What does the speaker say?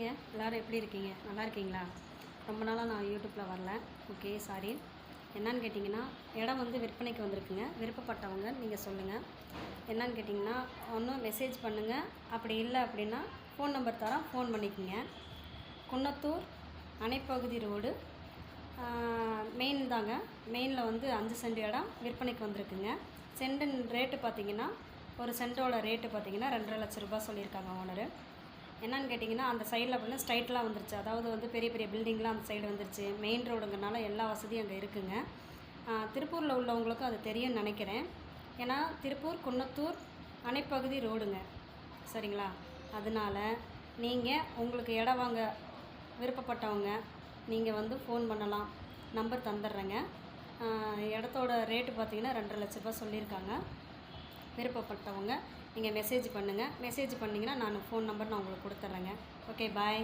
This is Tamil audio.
ஹாய்ங்க, எல்லோரும் எப்படி இருக்கீங்க? நல்லா இருக்கீங்களா? ரொம்ப நாளாக நான் யூடியூப்பில் வரல. Okay, sorry. என்னன்னு கேட்டிங்கன்னா, இடம் வந்து விற்பனைக்கு வந்திருக்குங்க. விருப்பப்பட்டவங்க நீங்கள் சொல்லுங்கள். என்னன்னு கேட்டிங்கன்னா, ஒன்று மெசேஜ் பண்ணுங்கள். அப்படி இல்லை அப்படின்னா ஃபோன் நம்பர் தரோம், ஃபோன் பண்ணிக்கோங்க. குன்னத்தூர் அணைப்பகுதி ரோடு, மெயின் தாங்க. மெயினில் வந்து 5 சென்ட் இடம் விற்பனைக்கு வந்திருக்குங்க. சென்டின் ரேட்டு பார்த்திங்கன்னா, ஒரு சென்ட்டோட ரேட்டு பார்த்திங்கன்னா 2.5 லட்ச ரூபா சொல்லியிருக்காங்க ஓனரு. என்னன்னு கேட்டிங்கன்னா, அந்த சைடில் அப்படின்னா ஸ்ட்ரைட்லாம் வந்துருச்சு. அதாவது வந்து பெரிய பெரிய பில்டிங்லாம் அந்த சைடு வந்துருச்சு. மெயின் ரோடுங்கிறனால எல்லா வசதியும் அங்கே இருக்குங்க. திருப்பூரில் உள்ளவங்களுக்கும் அது தெரியும்னு நினைக்கிறேன். ஏன்னா திருப்பூர் குன்னத்தூர் அணைப்பகுதி ரோடுங்க, சரிங்களா? அதனால் நீங்கள் உங்களுக்கு இடம் வாங்க விருப்பப்பட்டவங்க நீங்கள் வந்து ஃபோன் பண்ணலாம். நம்பர் தந்துடுறேங்க. இடத்தோட ரேட்டு பார்த்திங்கன்னா 2.5 லட்ச ரூபா சொல்லியிருக்காங்க. விருப்பப்பட்டவங்க நீங்கள் மெசேஜ் பண்ணுங்கள். மெசேஜ் பண்ணிங்கன்னா நான் ஃபோன் நம்பர் நான் உங்களுக்கு கொடுத்துட்றேங்க. ஓகே, பாய்.